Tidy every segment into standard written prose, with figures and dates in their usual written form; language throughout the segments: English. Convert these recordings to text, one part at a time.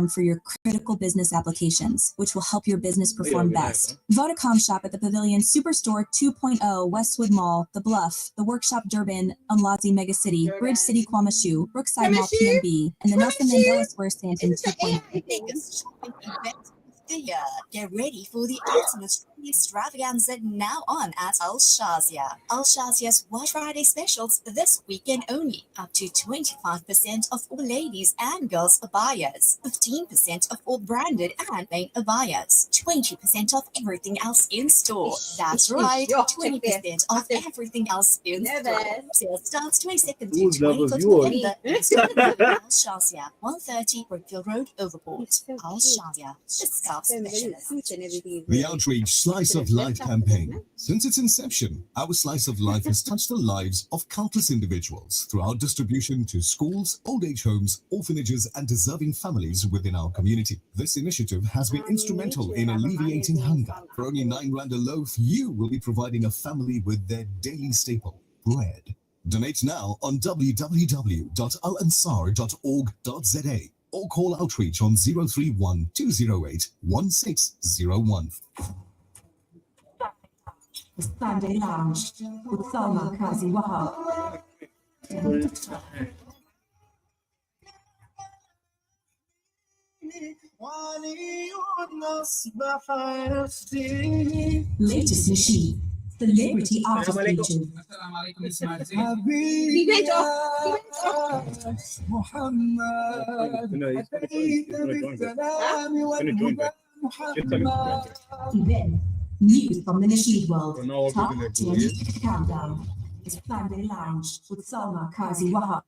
for your critical business applications, which will help your business perform best. Vodacom shop at the Pavilion Superstore 2.0, Westwood Mall, The Bluff, The Workshop Durban, Unlazi Mega City, Bridge City Kwamashu, Brookside Mall PNB, and the Nelson Mandela Square Stanton 2.0. Biggest shopping event of the year. Get ready for the ultimate shopping extravaganza now on at Al Shazia. Al Shazia's White Friday specials this weekend only. Up to 25% off all ladies and girls abayas. 15% off all branded and main abayas. 20% off everything else in store. That's right, 20% off everything else in store. Sale starts 22nd to 25th November. Al Shazia, 130 Brookfield Road, Overport. Al Shazia, the scarf specialist. The Outreach Slice of Life campaign. Since its inception, our Slice of Life has touched the lives of countless individuals through our distribution to schools, old age homes, orphanages, and deserving families within our community. This initiative has been instrumental in alleviating hunger. For only 9 rand a loaf, you will be providing a family with their daily staple, bread. Donate now on www.alansar.org.za or call Outreach on 031 208 1601. The Sunday Lounge with Salma, Kazi, Wahab. Latest machine. Celebrity artist feature. Event. News from the Nasheed world. Top 10 countdown. It's Sunday Lounge with Salma, Kazi, Wahab.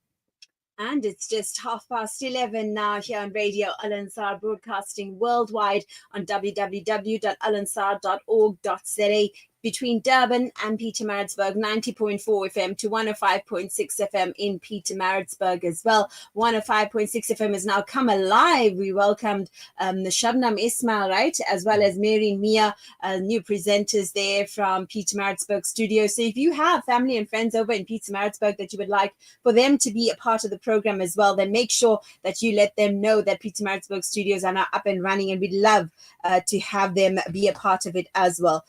And it's just 11:30 now here on Radio Al Ansar, broadcasting worldwide on www.alansar.org.za. Between Durban and Pietermaritzburg, 90.4 FM to 105.6 FM in Pietermaritzburg as well. 105.6 FM is now come alive. We welcomed the Shabnam Ismail, right, as well as Mary and Mia, new presenters there from Pietermaritzburg studio. So if you have family and friends over in Pietermaritzburg that you would like for them to be a part of the program as well, then make sure that you let them know that Pietermaritzburg studios are now up and running, and we'd love to have them be a part of it as well.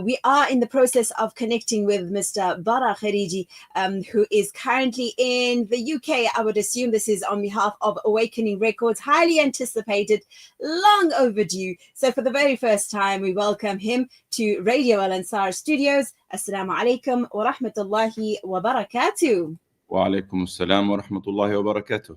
We are in the process of connecting with Mr. BARA KHERIGI, who is currently in the UK. I would assume this is on behalf of Awakening Records, highly anticipated, long overdue. So for the very first time, we welcome him to Radio Al Ansar Studios. Assalamu alaikum wa rahmatullahi wa barakatuh. Wa alaikum assalam wa rahmatullahi wa barakatuh.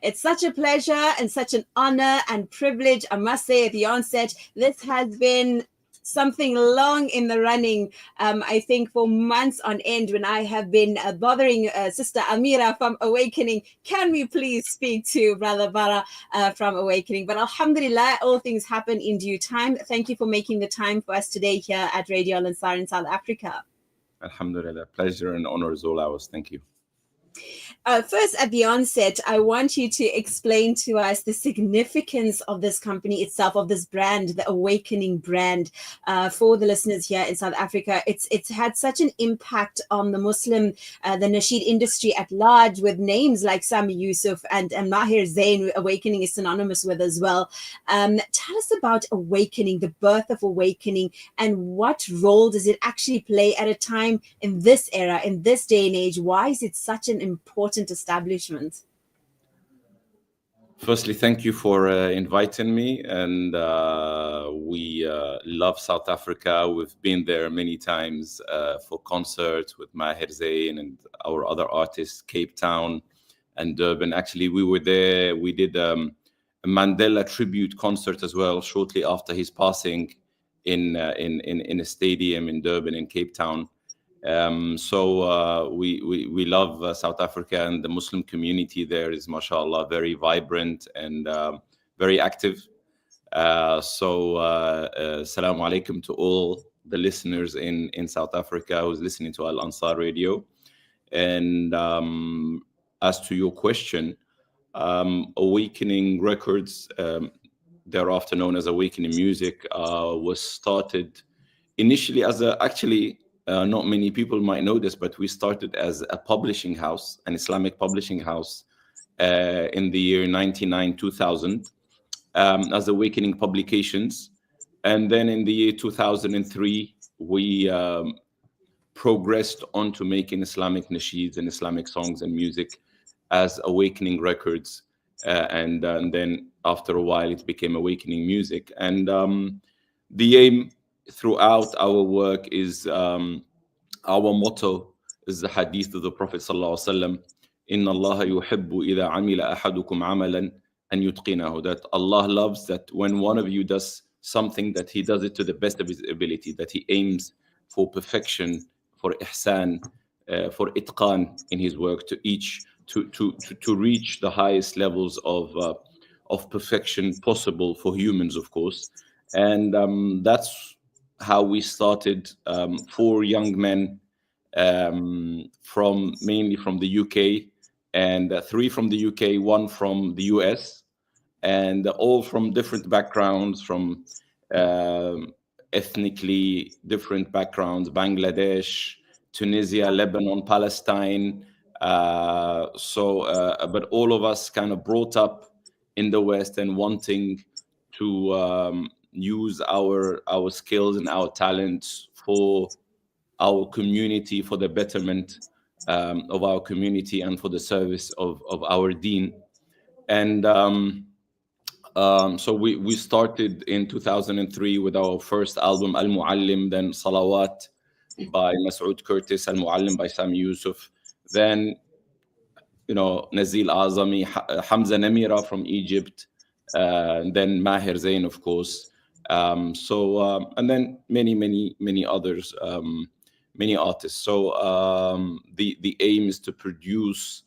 It's such a pleasure and such an honor and privilege, I must say at the onset. This has been something long in the running, I think for months on end, when I have been bothering Sister Amira from Awakening. Can we please speak to Brother Bara from Awakening? But alhamdulillah, all things happen in due time. Thank you for making the time for us today here at Radio Al Ansar in South Africa. Alhamdulillah, pleasure and honor is all ours. Thank you. First, at the onset, I want you to explain to us the significance of this company itself, of this brand, the Awakening brand, for the listeners here in South Africa. It's had such an impact on the Muslim, the Nasheed industry at large, with names like Sami Yusuf and Mahir Zain, Awakening is synonymous with as well. Tell us about Awakening, the birth of Awakening, and what role does it actually play at a time in this era, in this day and age? Why is it such an important establishment? Firstly, thank you for inviting me, and we love South Africa. We've been there many times for concerts with Mahir Zain and our other artists, Cape Town and Durban. Actually, we were there. We did a Mandela tribute concert as well shortly after his passing in a stadium in Durban in Cape Town. So we love South Africa, and the Muslim community there is, mashallah, very vibrant and very active. Assalamu alaikum to all the listeners in South Africa who's listening to Al Ansar Radio. And as to your question, Awakening Records, thereafter known as Awakening Music, was started initially as not many people might know this, but we started as a publishing house, an Islamic publishing house in the year 99-2000 as Awakening Publications. And then in the year 2003, we progressed on to making Islamic nasheeds and Islamic songs and music as Awakening Records. And then after a while, it became Awakening Music. And the aim throughout our work is, our motto is the hadith of the Prophet sallallahu alaihi wasallam, Inna Allah yuhibbu idha amila ahadukum amalan an yutqinahu, that Allah loves that when one of you does something, that he does it to the best of his ability, that he aims for perfection, for ihsan, for itqan in his work, to reach the highest levels of perfection possible for humans, of course. And that's how we started, 4 young men, mainly from the UK, and 3 from the UK, 1 from the US, and all from different backgrounds, from ethnically different backgrounds: Bangladesh, Tunisia, Lebanon, Palestine. But all of us kind of brought up in the West and wanting to use our skills and our talents for our community, for the betterment of our community, and for the service of our deen. And so we started in 2003 with our first album, Al Muallim, then Salawat by Masoud Curtis, Al Muallim by Sami Yusuf, then Nazil Azami, Hamza Namira from Egypt, and then Maher Zain, of course. And then many others, many artists. So the aim is to produce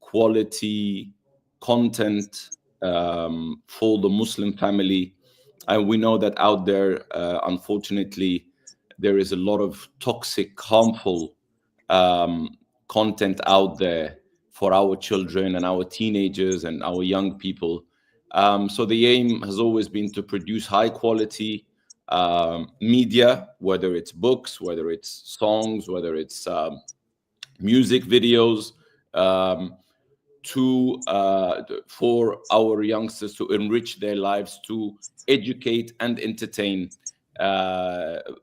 quality content for the Muslim family. And we know that out there, unfortunately, there is a lot of toxic, harmful content out there for our children and our teenagers and our young people. So the aim has always been to produce high quality media, whether it's books, whether it's songs, whether it's music videos, for our youngsters to enrich their lives, to educate and entertain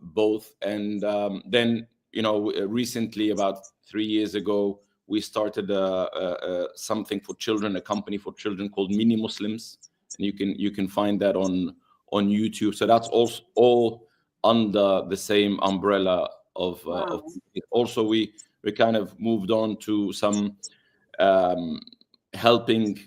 both. And then, recently, about 3 years ago, we started something for children, a company for children called Mini Muslims, and you can find that on YouTube. So that's all under the same umbrella of. Also, we kind of moved on to some helping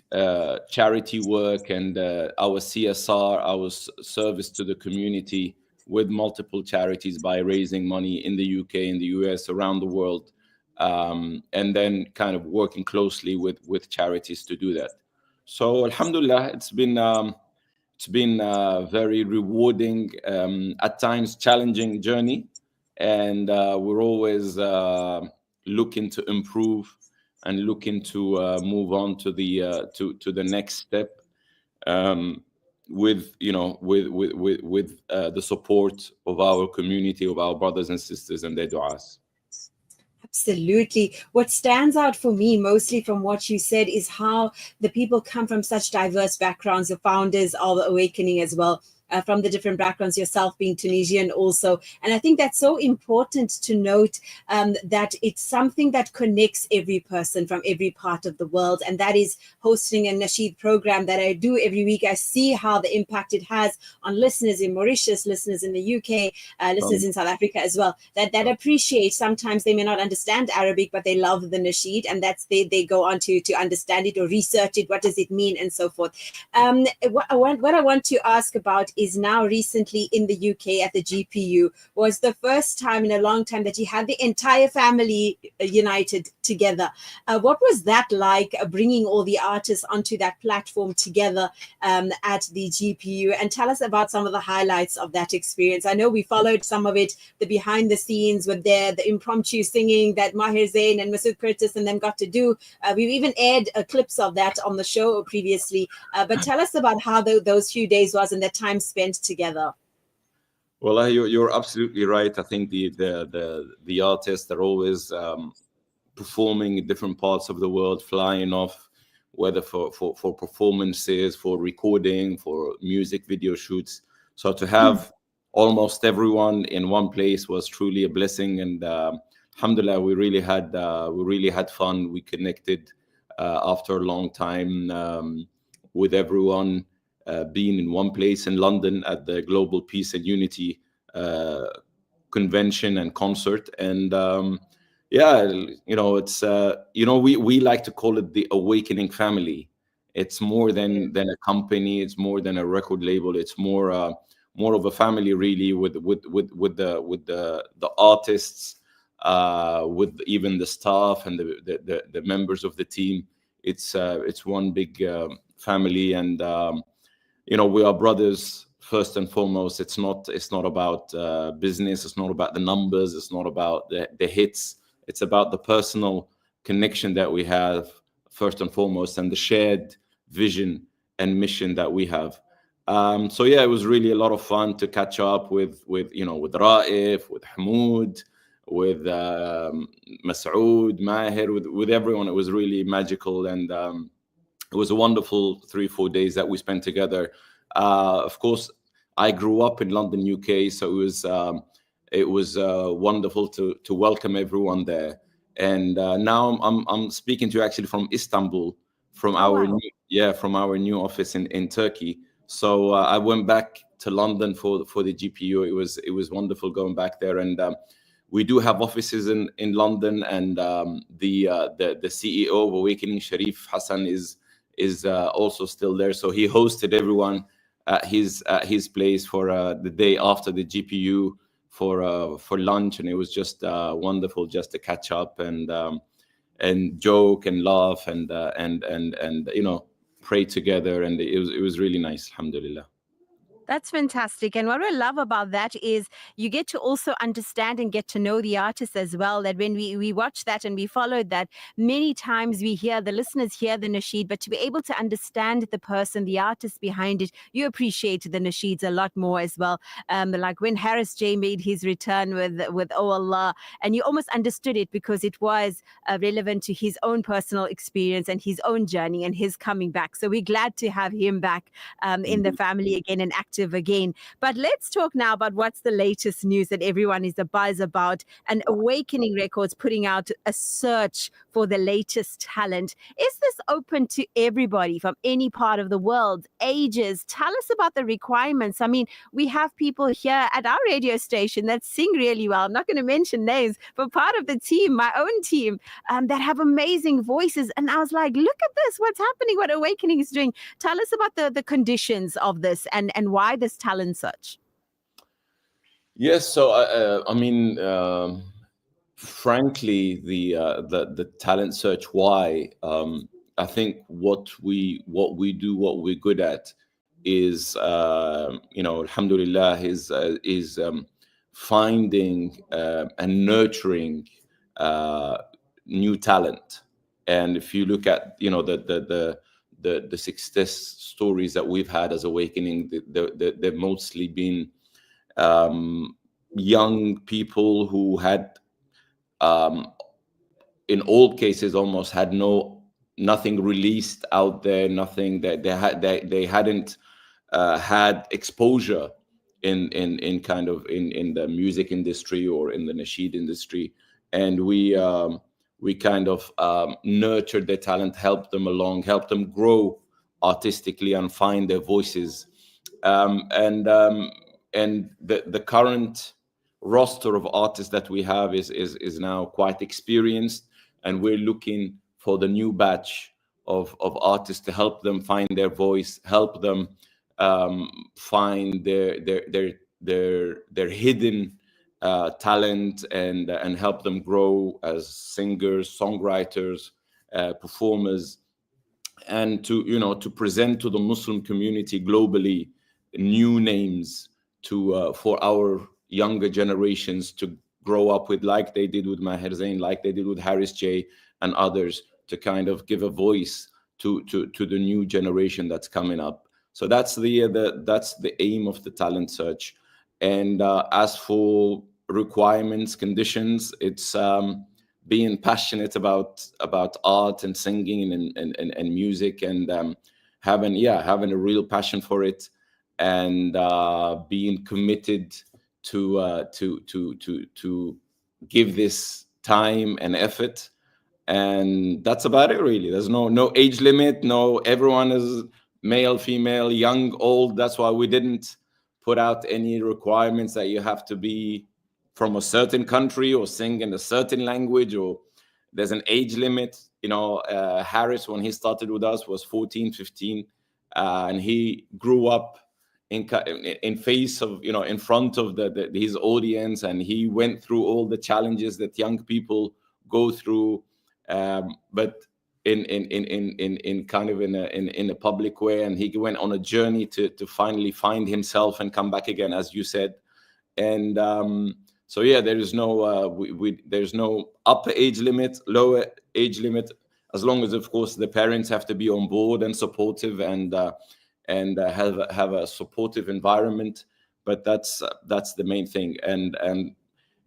charity work and our CSR, our service to the community, with multiple charities by raising money in the UK, in the US, around the world, and then kind of working closely with charities to do that. So alhamdulillah, it's been a very rewarding, at times challenging journey, and we're always looking to improve and looking to move on to the next step, with the support of our community, of our brothers and sisters and their du'as. Absolutely. What stands out for me mostly from what you said is how the people come from such diverse backgrounds, the founders of Awakening as well. From the different backgrounds, yourself being Tunisian also. And I think that's so important to note, that it's something that connects every person from every part of the world. And that is hosting a Nasheed program that I do every week. I see how the impact it has on listeners in Mauritius, listeners in the UK, listeners in South Africa as well, that appreciate. Sometimes they may not understand Arabic, but they love the Nasheed, and that's they go on to understand it or research it. What does it mean, and so forth. What I want to ask about is, now recently in the UK at the GPU, was the first time in a long time that you had the entire family united together. What was that like, bringing all the artists onto that platform together at the GPU? And tell us about some of the highlights of that experience. I know we followed some of it, the behind the scenes with the impromptu singing that Maher Zain and Masoud Curtis and them got to do. We've even aired clips of that on the show previously. But tell us about how those few days was and the time spent together. Well, you're absolutely right. I think the artists are always performing in different parts of the world, flying off, whether for performances, for recording, for music video shoots. So to have almost everyone in one place was truly a blessing. And alhamdulillah, we really had fun. We connected after a long time with everyone, being in one place in London at the Global Peace and Unity convention and concert. And it's we like to call it the Awakening family. It's more than a company. It's more than a record label. It's more of a family, really, with the artists, with even the staff and the members of the team. It's one big family, and we are brothers first and foremost. It's not about business. It's not about the numbers. It's not about the hits. It's about the personal connection that we have first and foremost, and the shared vision and mission that we have. It was really a lot of fun to catch up with Raif, with Hamoud, with Masoud, Maher, with everyone. It was really magical, and it was a wonderful 3-4 days that we spent together. Of course, I grew up in London, UK, so it was wonderful to welcome everyone there. And now I'm speaking to you actually from Istanbul, from our new office in Turkey. So I went back to London for the GPU. It was wonderful going back there, and we do have offices in London, and the CEO of Awakening, Sharif Hassan, is also still there. So he hosted everyone at his place for the day after the GPU for lunch, and it was just wonderful just to catch up and joke and laugh and pray together, and it was really nice, alhamdulillah. That's fantastic. And what I love about that is you get to also understand and get to know the artist as well. That when we watch that and we followed that, many times the listeners hear the nasheed, but to be able to understand the person, the artist behind it, you appreciate the nasheeds a lot more as well. Like when Harris J made his return with Oh Allah, and you almost understood it because it was relevant to his own personal experience and his own journey and his coming back. So we're glad to have him back in the family again and active again. But let's talk now about what's the latest news that everyone is abuzz about. And Awakening Records putting out a search for the latest talent. Is this open to everybody from any part of the world, ages? Tell us about the requirements. I mean, we have people here at our radio station that sing really well. I'm not going to mention names, but part of the team, my own team, that have amazing voices. And I was like, look at this, what's happening, what Awakening is doing. Tell us about the conditions of this and why this talent search. Yes, so frankly, the talent search. Why? I think what we do, what we're good at, is alhamdulillah, is finding and nurturing new talent. And if you look at the success stories that we've had as Awakening, they've mostly been young people who had, in all cases, almost had nothing released out there, nothing that they hadn't had exposure in the music industry or in the nasheed industry, and we kind of nurtured their talent, helped them along, helped them grow artistically and find their voices. And the current roster of artists that we have is now quite experienced, and we're looking for the new batch of artists to help them find their voice, help them find their hidden talent, and help them grow as singers, songwriters, performers, and to present to the Muslim community globally new names for our younger generations to grow up with, like they did with Maher Zain, like they did with Harris J and others, to kind of give a voice to the new generation that's coming up. So that's the aim of the talent search. And as for requirements, conditions, it's being passionate about art and singing and music, and having a real passion for it, and being committed to give this time and effort. And that's about it, really. There's no age limit. No, everyone is male, female, young, old. That's why we didn't put out any requirements that you have to be from a certain country or sing in a certain language, or there's an age limit. Harris, when he started with us, was 14, 15, and he grew up in face of, in front of his audience, and he went through all the challenges that young people go through, but in a public way. And he went on a journey to finally find himself and come back again, as you said. And so there is there's no upper age limit, lower age limit, as long as, of course, the parents have to be on board and supportive, and have a supportive environment. But that's the main thing. And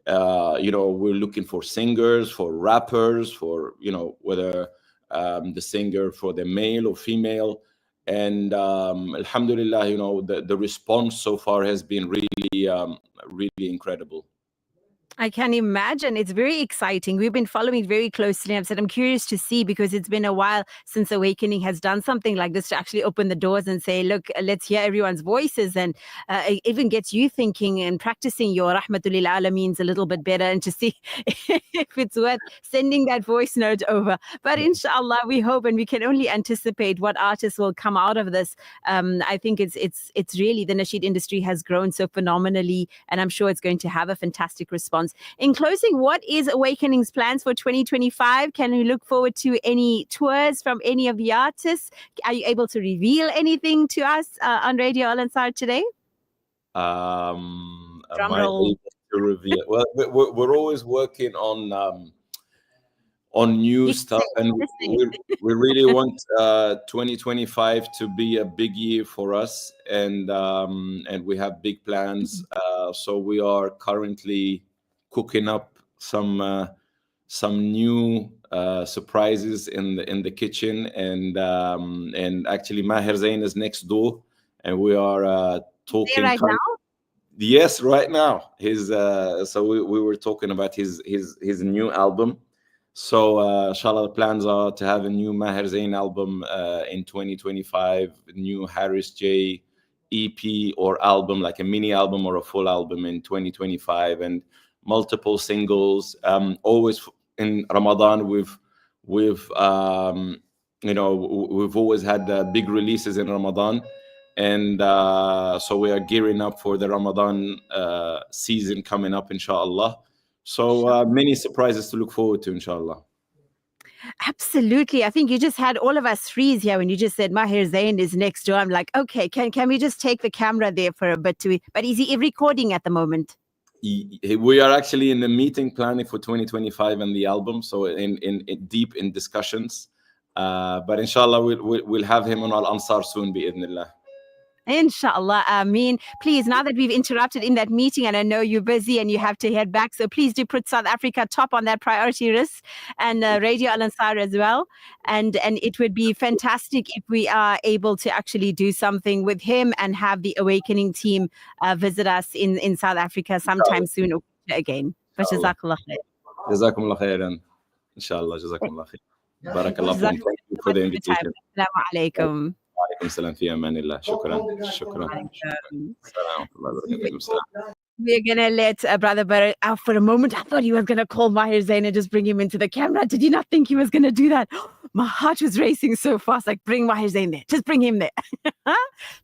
we're looking for singers, for rappers, for whether the singer for the male or female. And alhamdulillah, the response so far has been really incredible. I can imagine. It's very exciting. We've been following it very closely. I've said I'm curious to see, because it's been a while since Awakening has done something like this to actually open the doors and say, look, let's hear everyone's voices, and it even gets you thinking and practicing your Rahmatul Lil Alameens a little bit better, and to see if it's worth sending that voice note over. But inshallah, we hope, and we can only anticipate what artists will come out of this. I think it's really, the nasheed industry has grown so phenomenally, and I'm sure it's going to have a fantastic response. In closing, what is Awakening's plans for 2025? Can we look forward to any tours from any of the artists? Are you able to reveal anything to us on Radio Al Ansar today? Am I able to reveal? Well, we're always working on new stuff, and we really want 2025 to be a big year for us, and we have big plans. So we are currently cooking up some new surprises in the kitchen, and actually Maher Zain is next door, and we are talking right now. Yes, right now. So we were talking about his new album. So inshallah, the plans are to have a new Maher Zain album in 2025, new Harris J EP or album, like a mini album or a full album in 2025, and multiple singles. Always in Ramadan, we've always had big releases in Ramadan, and so we are gearing up for the Ramadan season coming up, inshallah. So many surprises to look forward to, inshallah. Absolutely. I think you just had all of us freeze here when you just said Maher Zain is next door. I'm like, okay, can we just take the camera there for a bit? But is he recording at the moment? We are actually in the meeting planning for 2025 and the album, so in deep in discussions. But inshallah, we'll have him on Al Ansar soon, bi'idhnillah. Inshallah, Ameen. Please, now that we've interrupted in that meeting, and I know you're busy and you have to head back, so please do put South Africa top on that priority list, and Radio Al Ansar as well. And it would be fantastic if we are able to actually do something with him and have the Awakening team visit us in South Africa sometime soon again. Jazakallah khair. Jazakumullah khairan. Inshallah, jazakumullah khair. Barakallah. Thank you for the invitation. Assalamu alaikum. السلام في امان الله. شكرا. We're gonna let Brother BARA out for a moment. I thought he was gonna call Maher Zain and just bring him into the camera. Did you not think he was gonna do that? My heart was racing so fast. Like, bring Maher Zain there. Just bring him there.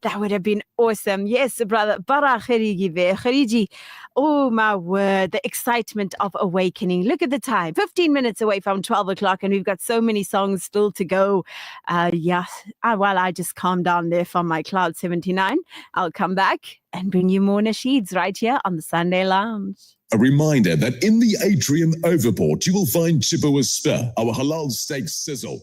That would have been awesome. Yes, Brother BARA KHERIGI there. KHERIGI. Oh my word, the excitement of Awakening. Look at the time, 15 minutes away from 12 o'clock, and we've got so many songs still to go. While I just calm down there from my Cloud 79, I'll come back and bring you more nasheeds right here on the Sunday Lounge. A reminder that in the atrium overport, you will find Chibou's Spur, our halal steak sizzle.